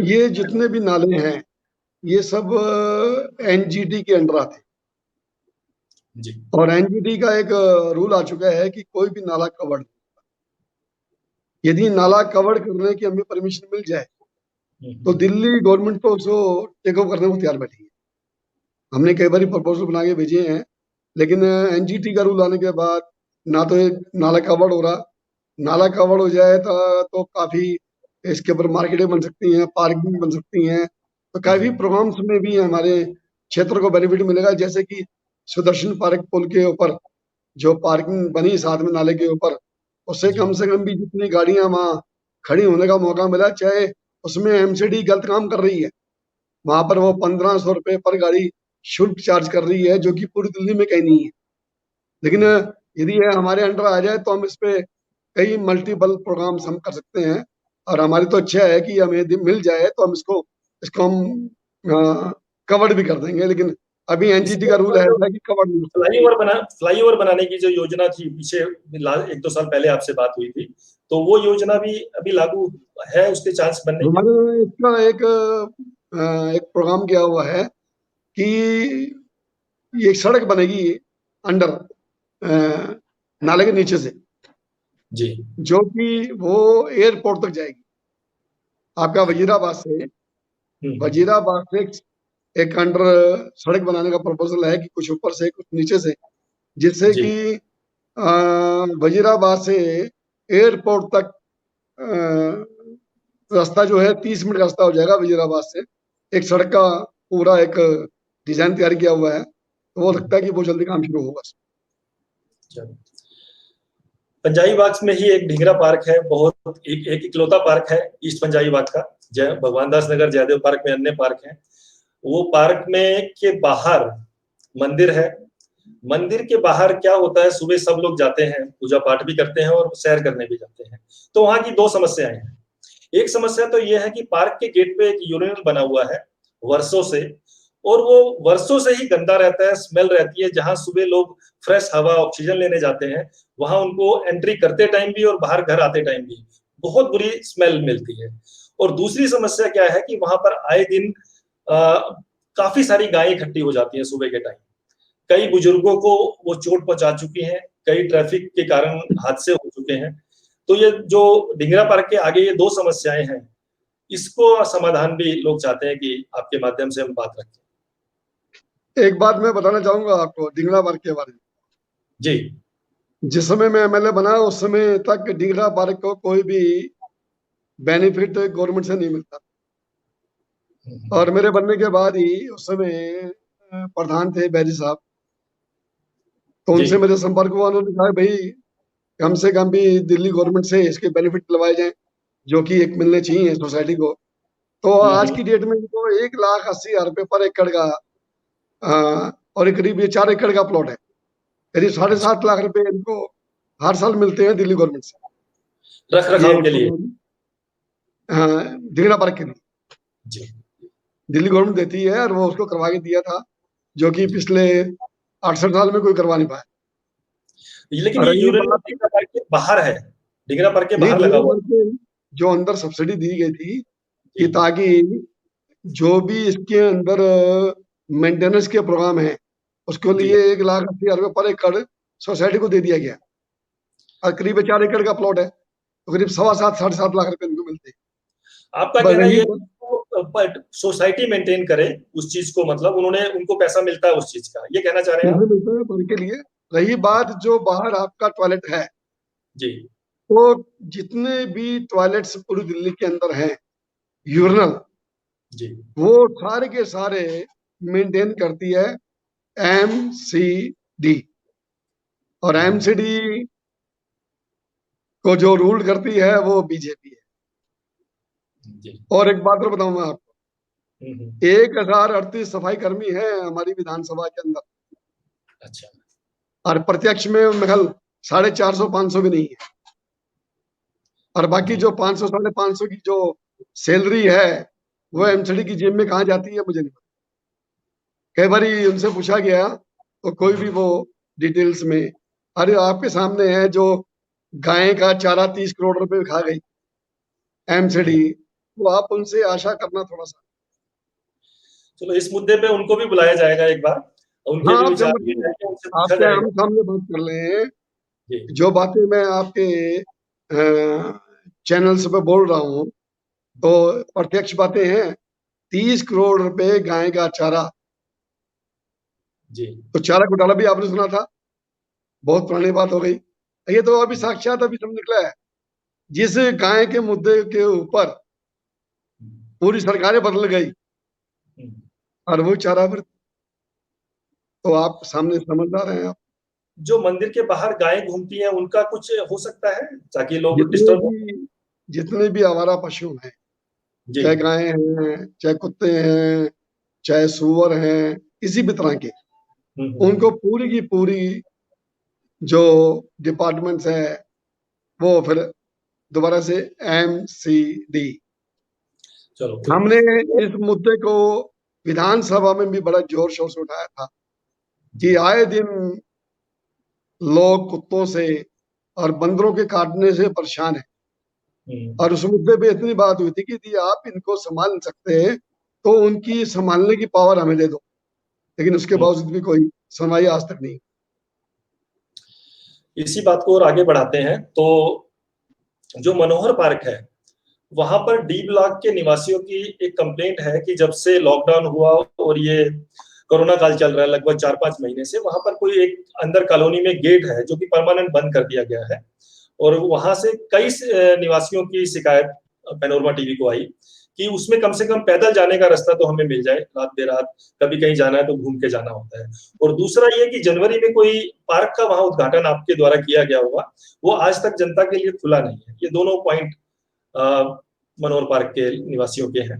ये जितने भी नाले हैं ये सब एनजीटी के अंडर आते हैं जी और एनजीटी का एक रूल आ चुका है कि कोई भी नाला कवर्ड, यदि नाला कवर्ड करने की हमें परमिशन मिल जाए तो दिल्ली गवर्नमेंट तो उसको टेक ओवर करने को तैयार बैठी है। हमने कई बार प्रपोजल बना के भेजे हैं लेकिन एनजीटी का रूल आने के बाद ना तो एक नाला कवर्ड हो रहा, नाला कवर्ड हो जाए तो काफी इसके ऊपर मार्केटें बन सकती हैं, पार्किंग बन सकती हैं, तो काफी प्रोग्राम्स में भी हमारे क्षेत्र को बेनिफिट मिलेगा। जैसे कि सुदर्शन पार्क पुल के ऊपर जो पार्किंग बनी साथ में नाले के ऊपर, उससे जी कम से कम भी जितनी गाड़ियां वहाँ खड़ी होने का मौका मिला, चाहे उसमें एमसीडी गलत काम कर रही है, वहां पर वो 1500 रुपये पर गाड़ी शुल्क चार्ज कर रही है जो कि पूरी दिल्ली में कहीं नहीं है। लेकिन यदि ये हमारे अंडर आ जाए तो हम इस पे कई मल्टीपल प्रोग्राम्स हम कर सकते हैं और हमारी तो इच्छा है कि हमें यदि मिल जाए तो हम इसको इसको हम कवर्ड भी कर देंगे। लेकिन अभी एनजीटी इसके का रूल ऊपर है जो ऐसा कि कवर्ड नहीं होता। फ्लाईओवर बनाने की जो योजना थी पीछे, एक दो साल पहले आपसे बात हुई थी, तो वो योजना भी अभी लागू है? उसके चांस बनने के? हमारे इसका एक प्रोग्राम किया हुआ है कि ये एक सड़क बनेगी अंडर नाले के नीचे से, जी जो कि वो एयरपोर्ट तक जाएगी। आपका वजीराबाद से एक अंडर सड़क बनाने का प्रपोजल है कि कुछ ऊपर से कुछ नीचे से, जिससे जी कि वजीराबाद से एयरपोर्ट तक रास्ता जो है 30 मिनट का रास्ता हो जाएगा वजीराबाद से। एक सड़क का पूरा एक डिजाइन तैयार किया हुआ है, तो वो लगता है कि बहुत जल्दी काम शुरू होगा। चलो। पंजाबी बाग में ही एक ढींगरा पार्क है, बहुत एक इकलौता पार्क है ईस्ट पंजाबी बाग का। जय भगवान दास नगर जयदेव पार्क में अन्य पार्क हैं। वो पार्क में के बाहर मंदिर है। मंदिर के बाहर क्या होता है, सुबह सब लोग जाते हैं, पूजा पाठ भी करते हैं और सैर करने भी जाते हैं। तो वहां की दो समस्याएं हैं। एक समस्या तो यह है कि पार्क के गेट पे एक यूरिनल बना हुआ है वर्षों से, और वो वर्षों से ही गंदा रहता है, स्मेल रहती है। जहां सुबह लोग फ्रेश हवा ऑक्सीजन लेने जाते हैं, वहां उनको एंट्री करते टाइम भी और बाहर घर आते टाइम भी बहुत बुरी स्मेल मिलती है। और दूसरी समस्या क्या है कि वहां पर आए दिन काफी सारी गायें इकट्ठी हो जाती हैं सुबह के टाइम। कई बुजुर्गों को वो चोट पहुंचा चुकी हैं, कई ट्रैफिक के कारण हादसे हो चुके हैं। तो ये जो ढींगरा पार्क के आगे ये दो समस्याएं हैं, इसको समाधान भी लोग चाहते हैं कि आपके माध्यम से हम बात रखें। एक बात मैं बताना चाहूंगा आपको ढींगरा पार्क के बारे में। जी। जिस समय मैं एमएलए बना उस समय तक ढींगरा पार्क को कोई भी बेनिफिट गवर्नमेंट से नहीं मिलता। और मेरे बनने के बाद ही उस समय प्रधान थे बैरी साहब, तो उनसे मेरे संपर्क हुआ। उन्होंने कहा भाई कम से कम भी दिल्ली गवर्नमेंट से इसके बेनिफिट दिलवाए जाएं जो कि एक मिलने चाहिए सोसाइटी को। तो आज की डेट में तो 1,80,000 रुपये पर एकड़ का और करीब ये 4 एकड़ का प्लॉट है, करीब 7.5 लाख रुपए इनको हर साल मिलते हैं दिल्ली गवर्नमेंट से रख रखाव के लिए। ढींगरा पार्क के लिए जी। दिल्ली गवर्नमेंट देती है, और वो उसको करवा के दिया था, जो कि पिछले 68 साल में कोई करवा नहीं पाया। लेकिन ये यूरेनियम ढींगरा पार्क के बाहर है, ढींगरा पार्क के बाहर लगा हुआ है। जो अंदर सब्सिडी दी गई थी कि ताकि जो भी इसके अंदर मेंटेनेंस के प्रोग्राम है उसके लिए 1,80,000 रुपये पर एकड़ सोसाइटी को दे दिया गया। और करीब 4 एकड़ का प्लॉट है, तो करीब 7.25 साढ़े 7 लाख रुपए इनको मिलते हैं। आपका कहना ये सोसाइटी मेंटेन करे उस चीज को, मतलब उनको पैसा मिलता है उस चीज का, ये कहना चाह रहे हैं मिलता है पार्क के लिए। रही बात जो बाहर आपका टॉयलेट है जी, तो जितने भी टॉयलेट्स पूरी दिल्ली के अंदर हैं यूरिनल जी, वो सारे के सारे मेंटेन करती है एमसीडी। और एमसीडी को जो रूल करती है वो बीजेपी है। जी। और एक बात और बताऊं मैं आपको, 1,038 सफाई कर्मी है हमारी विधानसभा के अंदर। अच्छा। और प्रत्यक्ष में महल 450 500 भी नहीं है। और बाकी जो 500 550 की जो सैलरी है वो एमसीडी की जेब में कहाँ जाती है मुझे नहीं पता। कई बार उनसे पूछा गया तो कोई भी वो डिटेल्स में, अरे आपके सामने है जो गाय का चारा 30 करोड़ रुपए खा गई एमसीडी, वो आप उनसे आशा करना थोड़ा सा। चलो इस मुद्दे पे उनको भी बुलाया जाएगा एक बार, उनके हाँ, भी आप विचार उनसे पूछा आपके जाएगा। हम सामने बात कर लें। जो बातें मैं आपके चैनल्स पे बोल रहा हूँ तो प्रत्यक्ष बातें हैं। 30 करोड़ रुपए गाय का चारा, जी। तो चारा घोटाला भी आपने सुना था, बहुत पुरानी बात हो गई। ये तो अभी साक्षात अभी सब निकला है। जिस गाय के मुद्दे के ऊपर पूरी सरकारें बदल गई और वो चारा पर, तो आप सामने समझदार हैं आप। जो मंदिर के बाहर गायें घूमती हैं उनका कुछ हो सकता है ताकि लोग जितने भी आवारा पशु हैं, चाहे गायें हैं, चाहे कुत्ते हैं, चाहे सुअर हैं, किसी भी तरह के, उनको पूरी की पूरी जो डिपार्टमेंट्स है वो फिर दोबारा से एमसीडी। चलो हमने इस मुद्दे को विधानसभा में भी बड़ा जोर शोर से उठाया था कि आए दिन लोग कुत्तों से और बंदरों के काटने से परेशान है। और उस मुद्दे पे इतनी बात हुई थी कि यदि आप इनको संभाल सकते हैं तो उनकी संभालने की पावर हमें दे दो, लेकिन उसके बावजूद भी कोई सुनवाई आज तक नहीं। इसी बात को और आगे बढ़ाते हैं तो जो मनोहर पार्क है वहां पर डी ब्लॉक के निवासियों की एक कंप्लेंट है कि जब से लॉकडाउन हुआ और ये कोरोना काल चल रहा है लगभग 4-5 महीने से, वहां पर कोई एक अंदर कॉलोनी में गेट है जो कि परमानेंट बंद कर दिया गया है। और वहां से कई निवासियों की शिकायत पैनोरमा टीवी को आई कि उसमें कम से कम पैदल जाने का रास्ता तो हमें मिल जाए, रात बेरात कभी कहीं जाना है तो घूम के जाना होता है। और दूसरा ये कि जनवरी में कोई पार्क का वहां उद्घाटन आपके द्वारा किया गया होगा, वो आज तक जनता के लिए खुला नहीं है। ये दोनों पॉइंट मनोहर पार्क के निवासियों के हैं।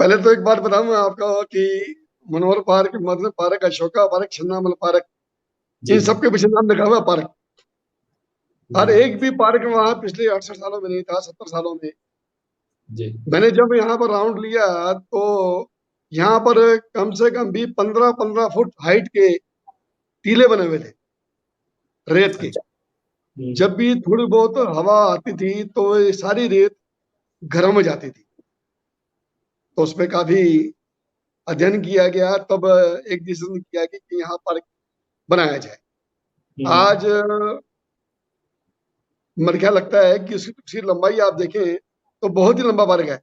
पहले तो एक बात बताऊं मैं आपको कि मनोहर पार्क, मतलब पार्क, अशोका पार्क, छिन्नामल पार्क, इन सबके पीछे नाम लिखा हुआ पार्क। हर एक भी पार्क वहां पिछले 68 सालों में नहीं था, 70 सालों में। जी। मैंने जब यहाँ पर राउंड लिया तो यहाँ पर कम से कम भी 15-15 फुट हाइट के टीले बने हुए थे, रेत के। अच्छा। जब भी थोड़ी बहुत हवा आती थी तो ये सारी रेत घरों में जाती थी। तो उसमें काफी अध्ययन किया गया, तब एक डिसीजन किया कि यहाँ पार्क बनाया जाए। आज मेरे क्या लगता है कि उसकी लंबाई आप देखें तो बहुत ही लंबा पार्क है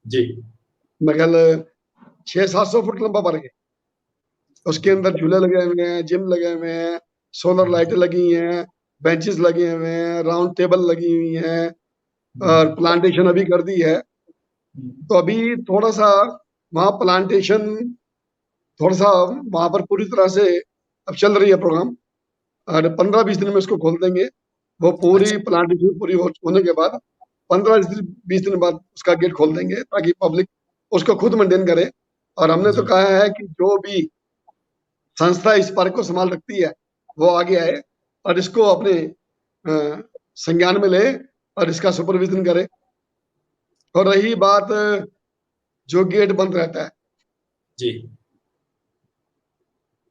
जी। मेरे ख्याल 600-700 फुट लंबा पार्क है। उसके अंदर झूले लगे हुए हैं, जिम लगे हुए हैं, सोलर लाइटें लगी हैं, बेंचेस लगे हुए हैं, राउंड टेबल लगी हुई हैं, और प्लांटेशन अभी कर दी है। तो अभी थोड़ा सा वहाँ प्लांटेशन, थोड़ा सा वहाँ पर पूरी तरह से अब चल रही है प्रोग्राम, और 15-20 दिन में इसको खोल देंगे। वो पूरी अच्छा। प्लांटेशन पूरी होने के बाद 15-20 दिन बाद उसका गेट खोल देंगे, ताकि पब्लिक उसको खुद मेंटेन करे। और हमने तो जी। कहा है कि जो भी संस्था इस पार्क को संभाल रखती है वो आगे आए और इसको अपने संज्ञान में ले और इसका सुपरविजन करे। और रही बात जो गेट बंद रहता है, जी।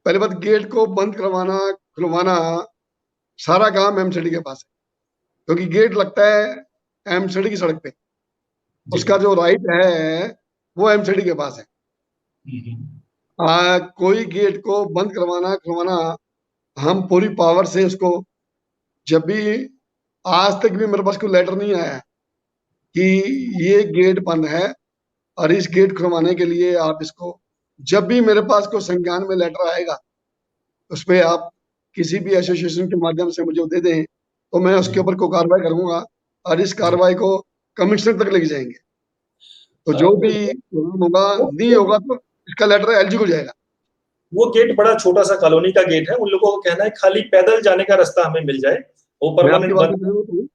पहली बात, गेट को बंद करवाना खुलवाना सारा काम एमसीडी के पास है, क्योंकि गेट लगता है एमसीडी की सड़क पे। जी। उसका जो राइट है वो एमसीडी के पास है। कोई गेट को बंद करवाना खुलवाना, हम पूरी पावर से उसको, जब भी, आज तक भी मेरे पास कोई लेटर नहीं आया है कि ये गेट बंद है और इस गेट खुलवाने के लिए आप इसको, जब भी मेरे पास कोई संज्ञान में लेटर आएगा उस पर आप किसी भी एसोसिएशन के माध्यम से मुझे दे दें तो मैं उसके ऊपर कोई कार्रवाई करूंगा और इस जी। कार्रवाई को कमिश्नर तक लेके जाएंगे। तो जो भी होगा, नहीं होगा तो इसका लेटर एलजी को जाएगा। वो गेट बड़ा छोटा सा कॉलोनी का गेट है, उन लोगों का कहना है खाली पैदल जाने का रास्ता हमें मिल जाए, वो मैं आपकी परमानेंट बात बंद। से सहमत हूँ।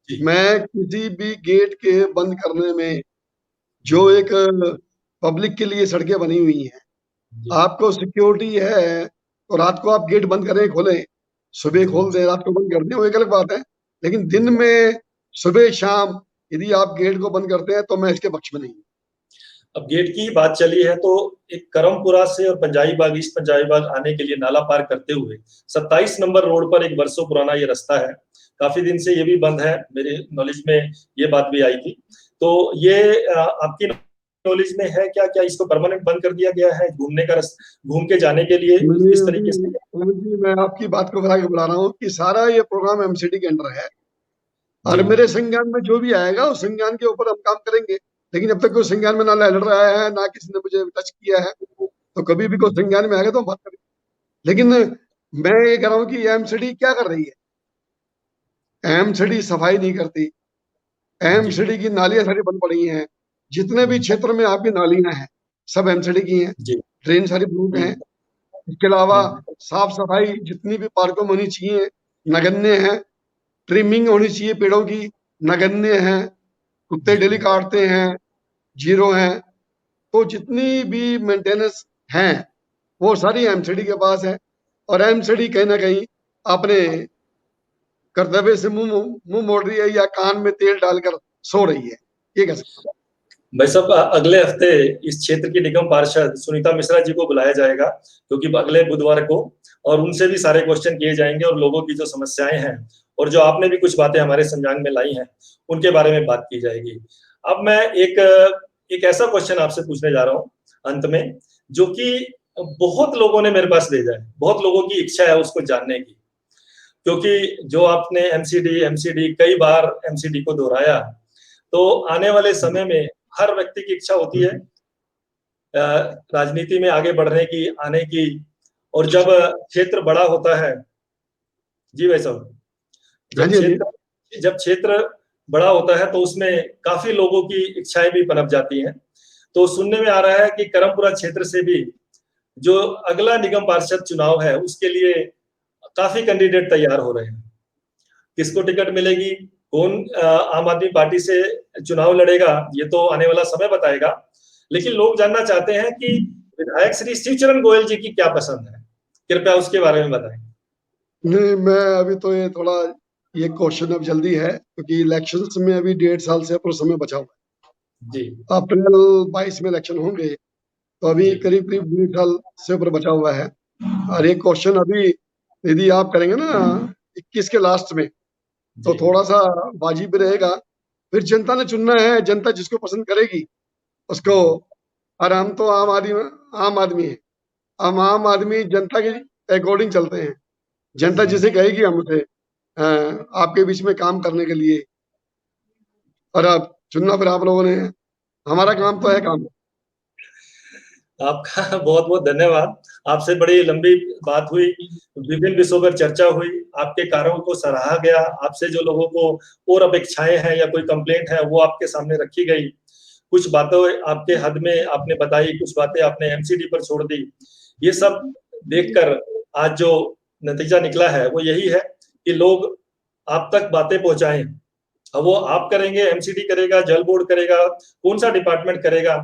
जी। मैं किसी भी गेट के बंद करने में, जो एक पब्लिक के लिए सड़कें बनी हुई हैं, जी। आपको सिक्योरिटी है तो रात को आप गेट बंद करें खोलें, सुबह जी। खोल दें रात को बंद कर दें, वो एक अलग बात है। लेकिन दिन में सुबह शाम यदि आप गेट को बंद करते हैं तो मैं इसके पक्ष में नहीं हूँ। अब गेट की बात चली है तो एक करमपुरा से और पंजाबी बाग, ईस्ट पंजाबी बाग आने के लिए नाला पार करते हुए 27 नंबर रोड पर एक वर्षों पुराना ये रास्ता है, काफी दिन से ये भी बंद है, मेरे नॉलेज में ये बात भी आई थी। तो ये आपकी नॉलेज में है क्या, क्या इसको परमानेंट बंद कर दिया गया है घूमने का घूम के जाने के लिए मैंने इस अभी तरीके से? जी, मैं आपकी बात को बढ़ा के बुला रहा हूँ कि सारा ये प्रोग्राम एमसीडी के अंडर है जी। और मेरे संज्ञान में जो भी आएगा उस संज्ञान के ऊपर हम काम करेंगे। लेकिन अब तक कोई संज्ञान में ना लेटर आया है, ना किसी ने मुझे टच किया है, तो कभी भी कोई संज्ञान में आएगा तो हम बात करेंगे। लेकिन मैं ये कह रहा हूँ कि एमसीडी क्या कर रही है? एमसीडी सफाई नहीं करती। जी। एमसीडी की नालियां सारी बंद पड़ी हैं। जितने भी क्षेत्र में आपकी नालियां हैं सब एमसीडी की हैं। जी। ड्रेन सारी ब्लॉक हैं। इसके अलावा हम्म। साफ सफाई जितनी भी पार्कों में होनी चाहिए नगण्य है। ट्रिमिंग होनी चाहिए पेड़ों की, नगण्य है। कुत्ते जी। डेली काटते हैं, जीरो है। तो जितनी भी मेंटेनेंस हैं वो सारी एमसीडी के पास है। और एमसीडी कहीं ना कहीं अपने कर्तव्य से मुंह मोड़ रही है या कान में तेल डालकर सो रही है, ये कह सकता हूँ। भाई साहब, अगले हफ्ते इस क्षेत्र की निगम पार्षद सुनीता मिश्रा जी को बुलाया जाएगा, क्योंकि अगले बुधवार को, और उनसे भी सारे क्वेश्चन किए जाएंगे और लोगों की जो समस्याएं हैं और जो आपने भी कुछ बातें हमारे संज्ञान में लाई हैं उनके बारे में बात की जाएगी। अब मैं एक ऐसा क्वेश्चन आपसे पूछने जा रहा हूँ अंत में, जो कि बहुत लोगों ने मेरे पास भेजा है, बहुत लोगों की इच्छा है उसको जानने की, क्योंकि जो आपने एमसीडी एमसीडी कई बार एमसीडी को दोहराया, तो आने वाले समय में हर व्यक्ति की इच्छा होती है राजनीति में आगे बढ़ने की, आने की। और जब क्षेत्र बड़ा होता है, जी भाई साहब, हाँ जब जी, हाँ जी। क्षेत्र जब क्षेत्र बड़ा होता है तो उसमें काफी लोगों की इच्छाएं भी पनप जाती हैं। तो सुनने में आ रहा है कि करमपुरा क्षेत्र से भी जो अगला निगम पार्षद चुनाव है उसके लिए काफी कैंडिडेट तैयार हो रहे हैं। किसको टिकट मिलेगी, कौन आम आदमी पार्टी से चुनाव लड़ेगा, ये तो आने वाला समय बताएगा। लेकिन लोग जानना चाहते हैं कि विधायक श्री शिवचरण गोयल जी की क्या पसंद है, कृपया उसके बारे में बताएं। नहीं, मैं अभी तो ये क्वेश्चन अब जल्दी है, क्योंकि इलेक्शंस में अभी 1.5 साल से पूरा समय बचा हुआ है। जी अप्रैल 22 में इलेक्शन होंगे, तो अभी जी करीब करीब 1.5 साल से ऊपर बचा हुआ है। और ये क्वेश्चन अभी यदि आप करेंगे ना 21 के लास्ट में, तो जी थोड़ा सा वाजिब रहेगा। फिर जनता ने चुनना है, जनता जिसको पसंद करेगी उसको। और हम तो आम आदमी है, हम आम आदमी जनता के अकॉर्डिंग चलते हैं। जनता जिसे कहेगी हम उसे आपके बीच में काम करने के लिए। और अब चुनना फिर आप लोगों ने है। हमारा काम तो है काम। आपका बहुत बहुत धन्यवाद। आपसे बड़ी लंबी बात हुई, विभिन्न विषयों पर चर्चा हुई, आपके कार्यों को सराहा गया, आपसे जो लोगों को और अपेक्षाएं हैं या कोई कंप्लेंट है वो आपके सामने रखी गई। कुछ बातें आपके हद में आपने बताई, कुछ बातें आपने एमसीडी पर छोड़ दी। ये सब देखकर आज जो नतीजा निकला है वो यही है कि लोग आप तक बातें पहुंचाएं। अब वो आप करेंगे, एमसीडी करेगा, जल बोर्ड करेगा, कौन सा डिपार्टमेंट करेगा,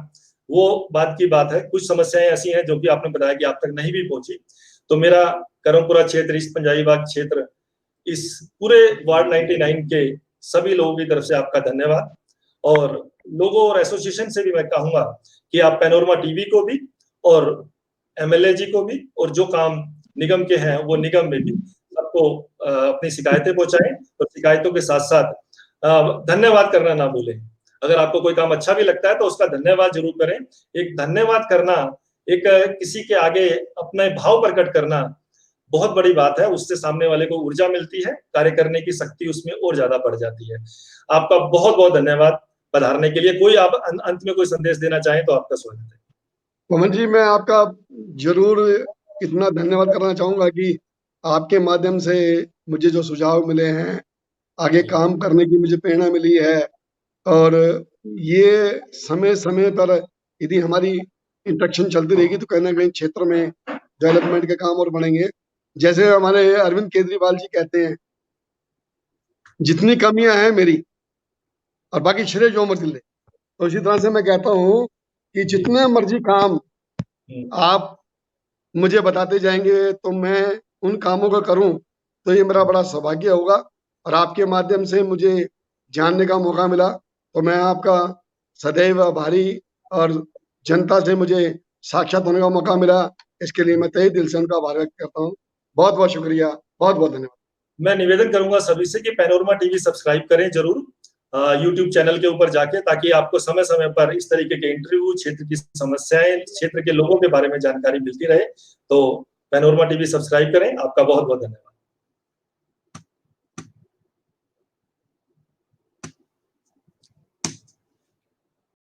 वो बात की बात है। कुछ समस्याएं ऐसी हैं जो कि आपने बताया कि आप तक नहीं भी पहुंची। तो मेरा करमपुरा क्षेत्र, ईस्ट पंजाबी बाग क्षेत्र, इस पूरे वार्ड 99 के सभी लोगों की तरफ से आपका धन्यवाद। और लोगों और एसोसिएशन से भी मैं कहूंगा कि आप पैनोरमा टीवी को भी और एमएलए जी को भी और जो काम निगम के हैं वो निगम में भी सबको अपनी शिकायतें पहुंचाएं। और शिकायतों के साथ साथ धन्यवाद करना ना भूलें। अगर आपको कोई काम अच्छा भी लगता है तो उसका धन्यवाद जरूर करें। एक धन्यवाद करना, एक किसी के आगे अपने भाव प्रकट करना बहुत बड़ी बात है। उससे सामने वाले को ऊर्जा मिलती है, कार्य करने की शक्ति उसमें और ज्यादा बढ़ जाती है। आपका बहुत बहुत धन्यवाद पधारने के लिए। कोई आप अंत में कोई संदेश देना चाहें तो आपका स्वागत है। पवन जी, मैं आपका जरूर इतना धन्यवाद करना चाहूंगा कि आपके माध्यम से मुझे जो सुझाव मिले हैं, आगे काम करने की मुझे प्रेरणा मिली है। और ये समय समय पर यदि हमारी इंटरेक्शन चलती रहेगी तो कहीं ना कहीं क्षेत्र में डेवलपमेंट के काम और बढ़ेंगे। जैसे हमारे अरविंद केजरीवाल जी कहते हैं, जितनी कमियां हैं मेरी और बाकी श्रेय जो मर्जी ले। तो इसी तरह से मैं कहता हूँ कि जितने मर्जी काम आप मुझे बताते जाएंगे तो मैं उन कामों को करूं, तो ये मेरा बड़ा सौभाग्य होगा। और आपके माध्यम से मुझे जानने का मौका मिला, तो मैं आपका सदैव आभारी। और जनता से मुझे साक्षात होने का मौका मिला, इसके लिए मैं तहे दिल से उनका आभार व्यक्त करता हूँ। बहुत बहुत शुक्रिया, बहुत बहुत धन्यवाद। मैं निवेदन करूंगा सभी से कि पैनोरमा टीवी सब्सक्राइब करें जरूर यूट्यूब चैनल के ऊपर जाके, ताकि आपको समय समय पर इस तरीके के इंटरव्यू, क्षेत्र की समस्याएं, क्षेत्र के लोगों के बारे में जानकारी मिलती रहे। तो पैनोरमा टीवी सब्सक्राइब करें। आपका बहुत बहुत धन्यवाद।